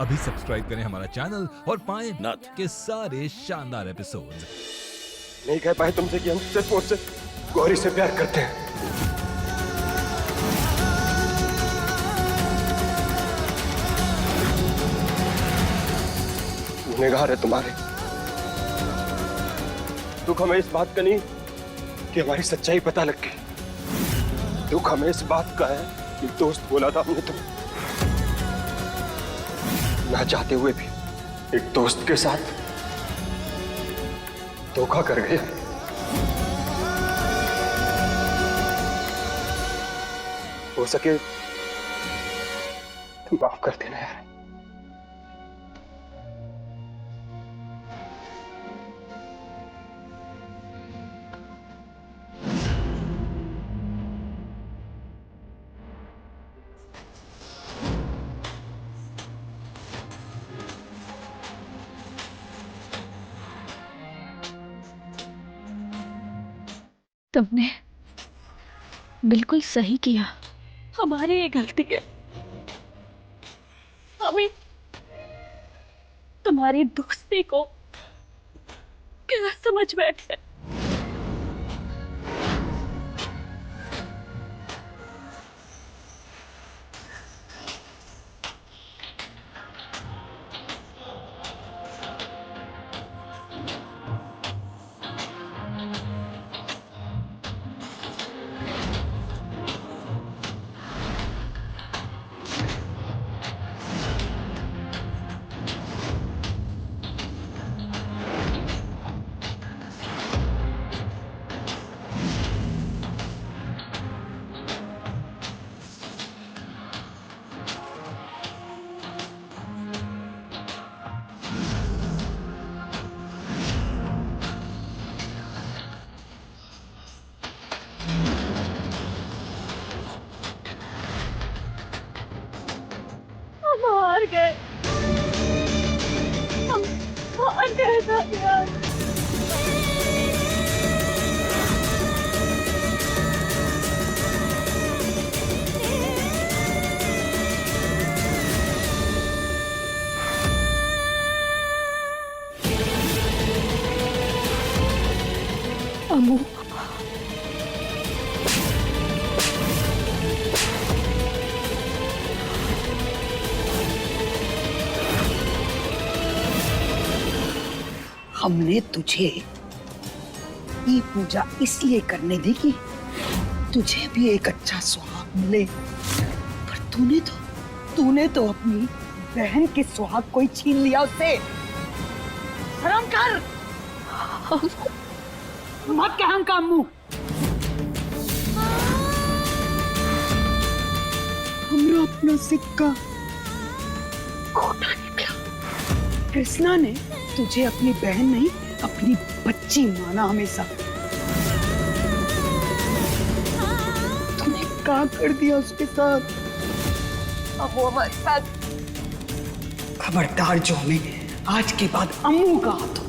अभी सब्सक्राइब करें हमारा चैनल और पाएं नाथ। के सारे शानदार एपिसोड्स। नहीं कह पाए तुमसे कि हम सचमुच से गौरी से प्यार करते हैं। गुनहगार है तुम्हारे। दुख हमें इस बात का नहीं कि हमारी सच्चाई पता लग गई। दुख हमें इस बात का है कि दोस्त बोला था हमने तुम्हें, ना चाहते हुए भी एक दोस्त के साथ धोखा कर गया। हो सके तुम माफ कर देना यार। तुमने बिल्कुल सही किया। हमारी ये गलती है। हमें तुम्हारी दोस्ती को क्या समझ बैठे। हम हार गए। हम हार गए था यार। अमू, हमने तुझे ये पूजा इसलिए करने दी कि तुझे भी एक अच्छा सुहाग मिले, पर तूने तो अपनी बहन के सुहाग को ही छीन लिया उससे। शर्म कर। मत कह हम काम मुंह। हमरा अपना सिक्का खोटा निकला। कृष्णा ने तुझे अपनी बहन नहीं अपनी बच्ची माना हमेशा। तूने क्या कर दिया उसके साथ? अब वो हमारे साथ। खबरदार जो हमें आज के बाद अम्मू का हाथ हो।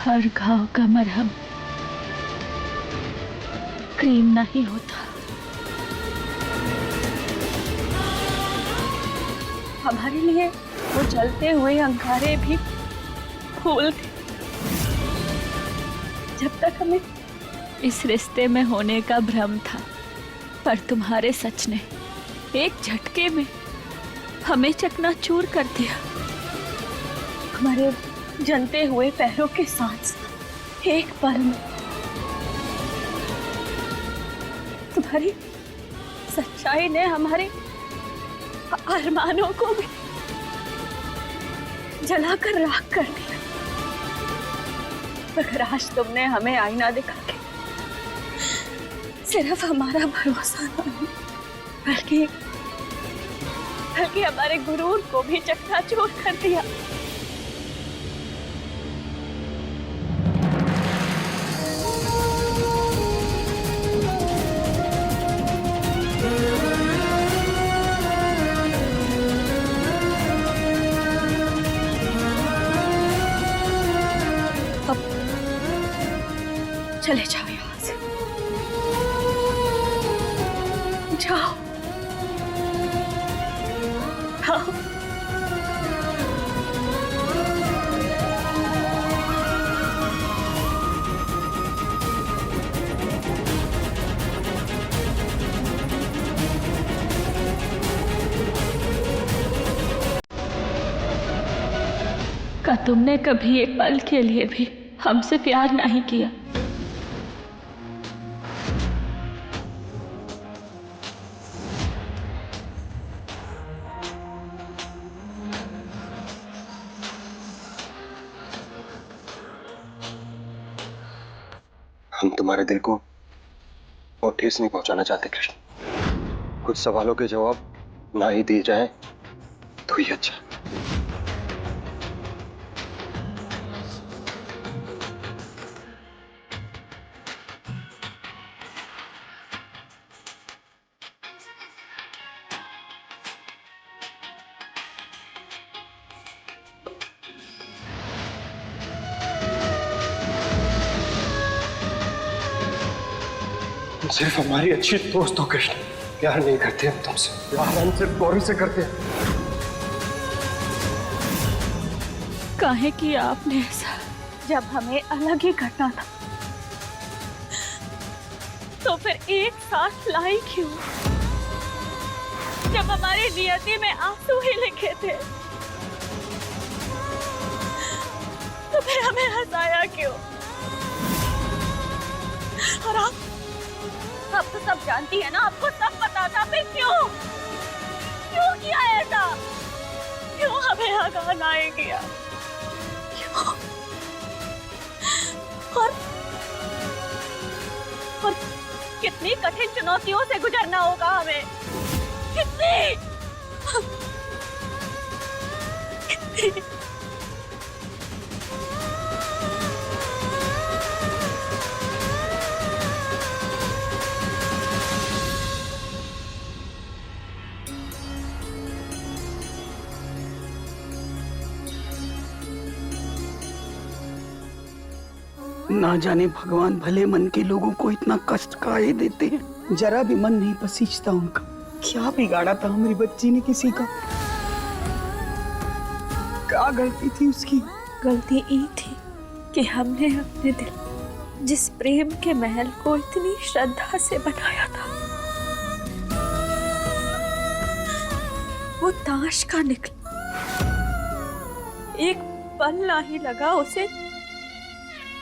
हर घाव का मरहम क्रीम नहीं होता। हमारे लिए वो जलते हुए अंगारे भी फूल थे। जब तक हमें इस रिश्ते में होने का भ्रम था, पर तुम्हारे सच ने एक झटके में हमें चकनाचूर कर दिया। हमारे जलते हुए पैरों के साथ एक पल में तुम्हारी सच्चाई ने हमारे अरमानों को भी जलाकर राख कर दिया। मगर आज तुमने हमें आईना दिखा के सिर्फ हमारा भरोसा नहीं, बल्कि हमारे गुरूर को भी चकनाचूर कर दिया। अब चले जाओ यहाँ से, जाओ। हाँ। क्या तुमने कभी एक पल के लिए भी हमसे प्यार नहीं किया? हम तुम्हारे दिल को और ठेस नहीं पहुंचाना चाहते कृष्ण। कुछ सवालों के जवाब ना ही दिए जाएं तो ही अच्छा। सिर्फ हमारी अच्छी दोस्त हो कृष्ण, प्यार नहीं करते हम तुमसे। प्यार हम सिर्फ गौरी से करते हैं। काहे किया आपने ऐसा? जब हमें अलग ही करना था तो फिर एक साथ लाई क्यों? जब हमारी नियति में आंसू ही लिखे थे तो फिर हमें हंसाया क्यों? और आप तो सब जानती है ना, आपको सब पता था, फिर क्यों किया ऐसा? क्यों हमें हगाना किया? क्यों? और कितनी कठिन चुनौतियों से गुजरना होगा हमें, कितनी। ना जाने भगवान भले मन के लोगों को इतना कष्ट काहे देते हैं। जरा भी मन नहीं पसीजता उनका। क्या बिगाड़ा था हमारी बच्ची ने किसी का? क्या गलती थी उसकी? गलती ये थी कि हमने अपने दिल जिस प्रेम के महल को इतनी श्रद्धा से बनाया था, वो ताश का निकला। एक पल नहीं लगा उसे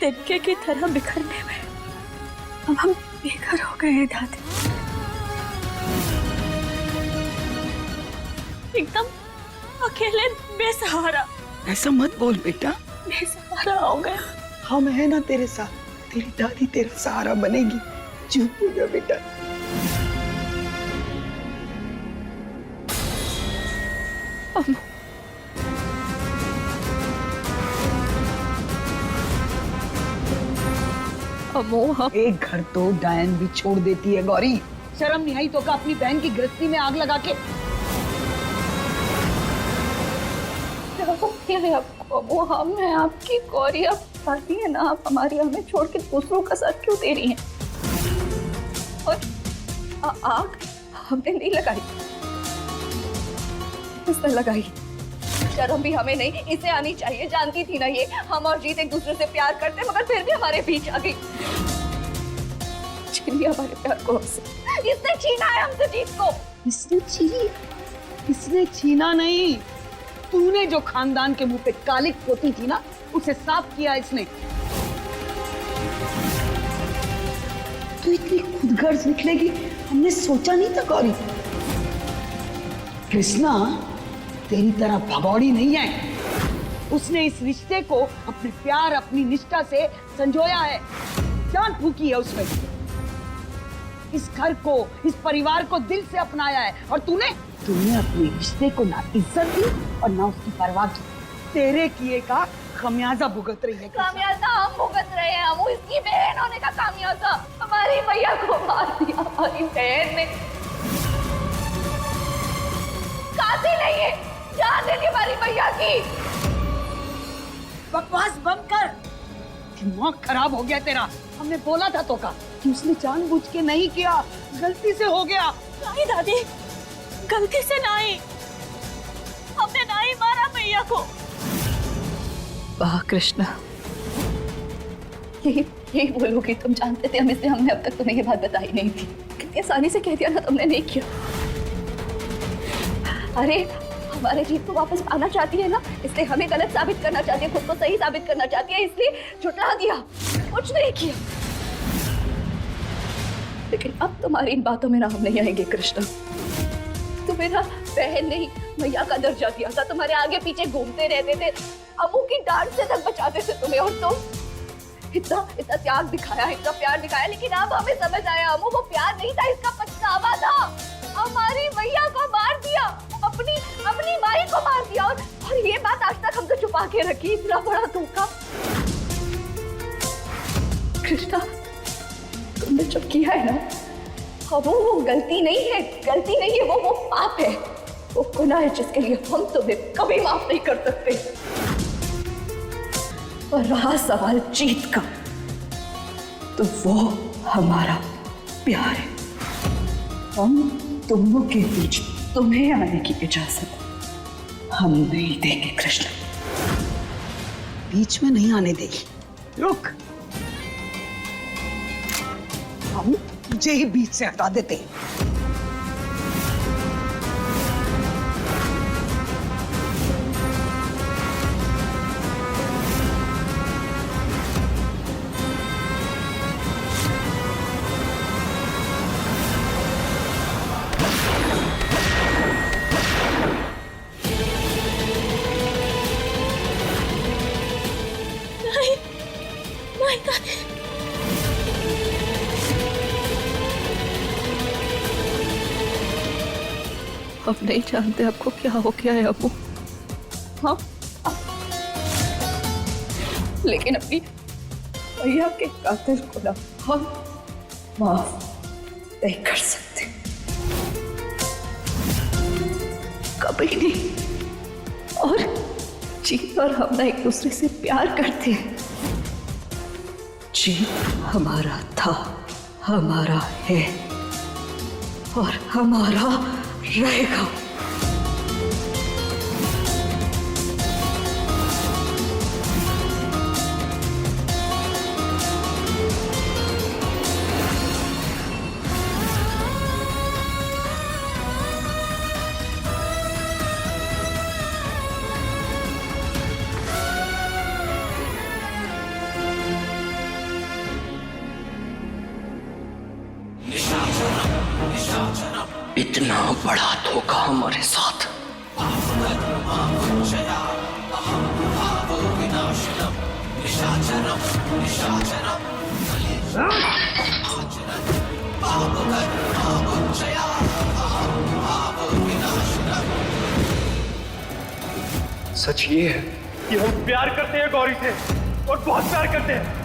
तिनके की तरह बिखरने में। अब हम बेघर हो गए हैं दादी, एकदम अकेले बेसहारा। ऐसा मत बोल बेटा, बेसहारा हो गए। हम है ना तेरे साथ। तेरी दादी तेरा सहारा बनेगी। चुप हो जा बेटा। एक घर तो डायन भी छोड़ देती है गौरी। शर्म नहीं आई तो का अपनी बहन की गृहस्थी में आग लगा के? क्या है आपको? वो हम है आपकी गौरी, आप आती है ना, आप हमारी हमें छोड़ के दूसरों का साथ क्यों दे रही हैं? और आग हमने नहीं लगाई, इसने लगाई। शर्म भी हमें नहीं, इसे आनी चाहिए। जानती थी ना ये, हम और जीत एक दूसरे से प्यार करते, मगर फिर भी हमारे बीच आ गई। छीन लिया हमारे प्यार को हमसे, इसने छीना है हमसे जीत को। इसने छीनी? इसने छीना नहीं, तूने जो खानदान के मुंह पे कालिक पोती थी ना, उसे साफ किया इसने। तू इतनी खुदगर्ज निकलेगी हमने सोचा नहीं था गौरी। कृष्णा तेरी तरह भगौड़ी नहीं है, उसने इस रिश्ते को अपने प्यार अपनी निष्ठा से संजोया है, जान फूकी है उसमें। इस घर को, इस परिवार को दिल से अपनाया है। और तूने अपने रिश्ते को ना इज्जत दी और ना उसकी परवाह की। तेरे किए का खमियाजा भुगत रही है। खामियाजा हम भुगत रहे हैं, हम इसकी बहन होने का खामियाजा। हमारी भैया को मार दिया, हमारी बहन ने। कातिल नहीं है, जान दे दी हमारी भैया की। बकवास बंद कर, दिमाग खराब हो गया तेरा। हमने बोला था तो का कि उसने जानबूझ के नहीं किया, गलती से हो गया। नहीं दादी, गलती से नहीं, हमने नहीं मारा भैया को। वाह कृष्णा, यही बोलोगी तुम? जानते थे हम, इसलिए हमने अब तक तुम्हें ये बात बताई नहीं थी। कितनी आसानी से कह दिया ना तुमने, नहीं किया। अरे हमारे जीत को वापस पाना चाहती है ना, इसलिए हमें गलत साबित करना चाहती है, खुद को सही साबित करना चाहती है, इसलिए झुठला दिया, कुछ नहीं किया। लेकिन अब तुम्हारी इन बातों में ना हम नहीं आएंगे कृष्णा। तुम मेरा बहन नहीं, भैया का दर्जा दिया था, तुम्हारे आगे पीछे घूमते रहते थे, अम्मू की डांट से तक बचाते थे तुम्हें। और तुम इतना त्याग दिखाया, इतना प्यार दिखाया, लेकिन अब हमें समझ आया अम्मू वो प्यार नहीं था, इसका पछतावा था। हमारी भैया को मार दिया, अपनी माई को मार दिया, और ये बात आज तक हमसे छुपा के रखी। इतना बड़ा धोखा कृष्णा तुमने जो किया है ना, वो गलती नहीं है, गलती नहीं है, वो पाप है, वो गुनाह है जिसके लिए हम तुम्हें कभी माफ नहीं कर सकते। और रहा सवाल जीत का, तो वो हमारा प्यार है। हम दोनों के बीच तुम्हें आने की इजाजत हम नहीं देंगे कृष्ण। बीच में नहीं आने देगी, रुक, हम तुझे ही बीच से हटा देते हैं। हम नहीं जानते आपको क्या हो गया है अबू, हाँ, लेकिन अपनी भैया के कातिल को ना हम माफ नहीं कर सकते, कभी नहीं। और जीत और हम ना एक दूसरे से प्यार करते हैं। जीत हमारा था, हमारा है और हमारा रहेगा। इतना बड़ा धोखा हमारे साथ। सच ये है कि हम प्यार करते हैं गौरी से, और बहुत प्यार करते हैं।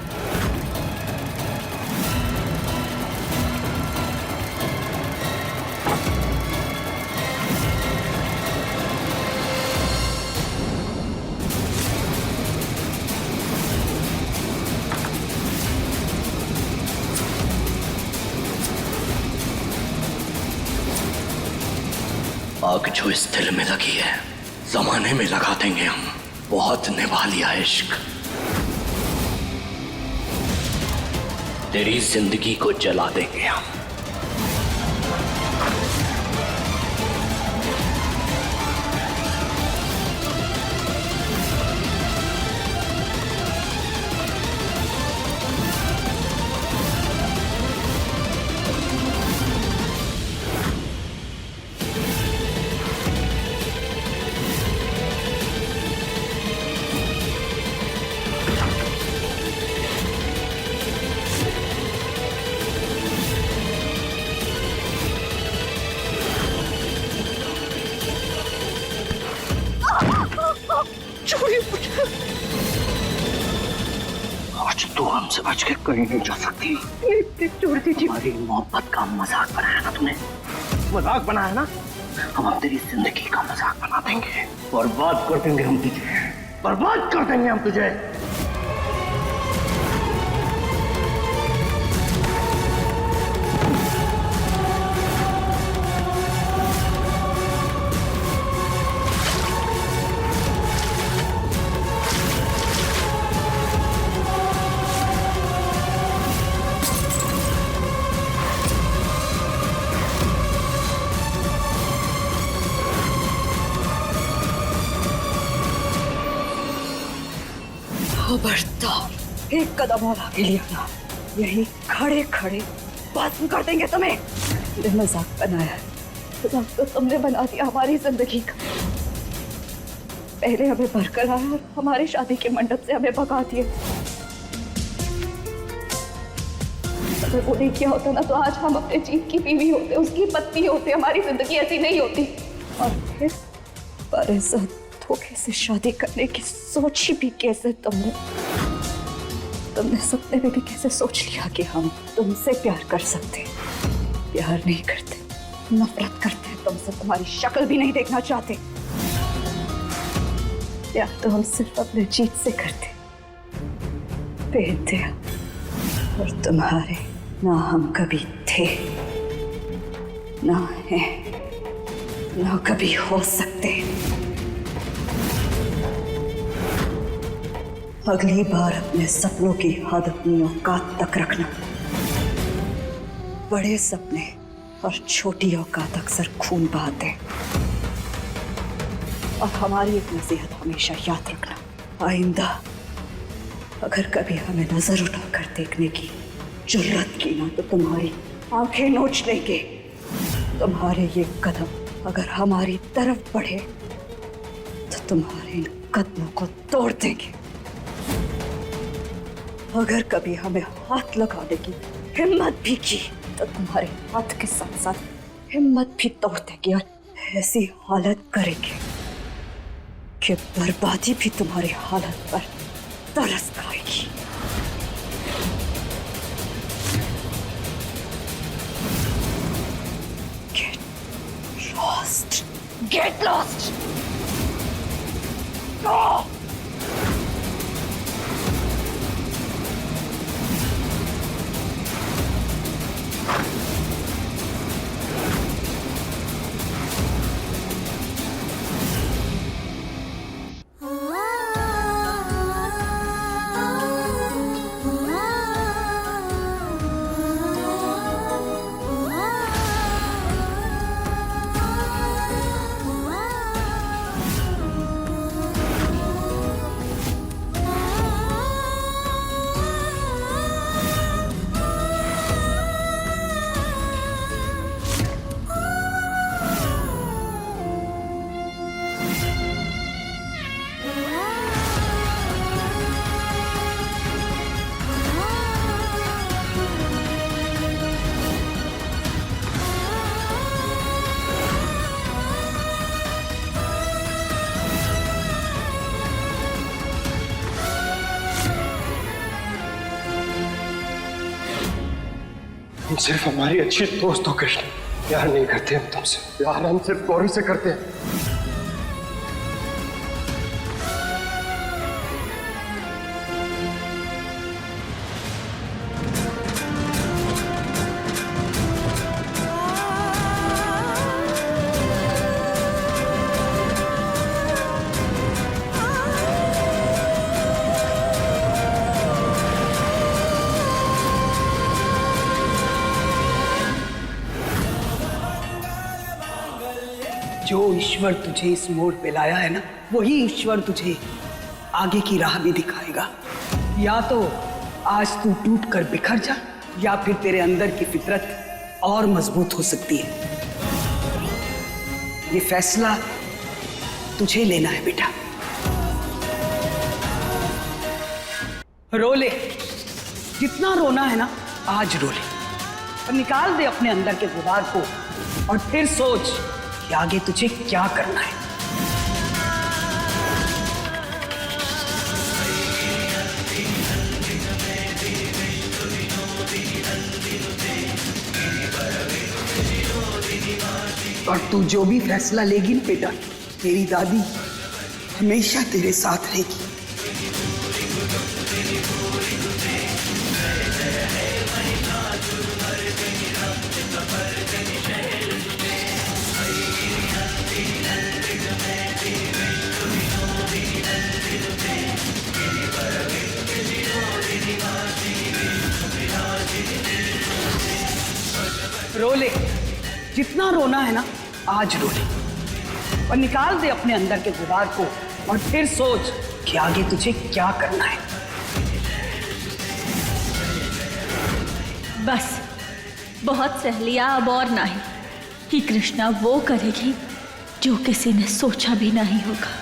आग जो इस दिल में लगी है जमाने में लगा देंगे हम। बहुत निभा लिया इश्क, तेरी जिंदगी को जला देंगे हम। आज तू हमसे बच के कहीं नहीं जा सकती। छोड़ दीजिए। हमारी मोहब्बत का मजाक बनाया ना तूने, मजाक बनाया ना? हम तेरी जिंदगी का मजाक बना देंगे। बर्बाद कर देंगे हम तुझे, बर्बाद कर देंगे हम तुझे। खबरदार एक कदम और आगे लिया ना, यही खड़े खड़े बंद कर देंगे तुम्हें। ये मजाक बनाया, मजाक तो तुमने बना दिया हमारी जिंदगी का। पहले हमें भरकर आया और हमारी शादी के मंडप से हमें भगा दिए। अगर वो नहीं किया होता ना तो आज हम अपने जीत की बीवी होते, उसकी पत्नी होते, हमारी जिंदगी ऐसी नहीं होती। और फिर बरसात धोखे से शादी करने की सोची भी कैसे तुमने सपने में भी कैसे सोच लिया कि हम तुमसे प्यार कर सकते? प्यार नहीं करते, नफरत करते हैं तुमसे, तुम्हारी शक्ल भी नहीं देखना चाहते। प्यार तो हम सिर्फ अपने जीत से करते, बेइंतहा। और तुम्हारे ना हम कभी थे, ना हैं, ना कभी हो सकते। अगली बार अपने सपनों की हद अपनी औकात तक रखना। बड़े सपने और छोटी औकात अक्सर खून बहाते हैं। और हमारी एक नसीहत हमेशा याद रखना, आइंदा अगर कभी हमें नजर उठाकर देखने की जुर्रत की ना तो तुम्हारी आंखें नोच लेंगे। तुम्हारे ये कदम अगर हमारी तरफ बढ़े तो तुम्हारे इन कदमों को तोड़ देंगे। अगर कभी हमें हाथ लगाने की हिम्मत भी की तो तुम्हारे हाथ के साथ साथ हिम्मत भी तोड़ देंगे और ऐसी हालत करेंगे कि बर्बादी भी तुम्हारी हालत पर तरस खाएगी। Get lost. Get lost. Go. हम सिर्फ हमारी अच्छी दोस्त हो कृष्ण, प्यार नहीं करते हम तुमसे। प्यार हम सिर्फ गौरी से करते हैं। ईश्वर तुझे इस मोड़ पे लाया है ना, वही ईश्वर तुझे आगे की राह भी दिखाएगा। या तो आज तू टूट कर बिखर जा, या फिर तेरे अंदर की फितरत और मजबूत हो सकती है। ये फैसला तुझे लेना है बेटा। रो ले, जितना रोना है ना आज रो ले, और निकाल दे अपने अंदर के गुबार को, और फिर सोच कि आगे तुझे क्या करना है। और तू जो भी फैसला लेगी ना बेटा, तेरी दादी हमेशा तेरे साथ रहेगी। रो ले, जितना रोना है ना आज रो ले, और निकाल दे अपने अंदर के गुबार को, और फिर सोच कि आगे तुझे क्या करना है। बस बहुत सह लिया, अब और नहीं। कि कृष्णा वो करेगी जो किसी ने सोचा भी नहीं होगा।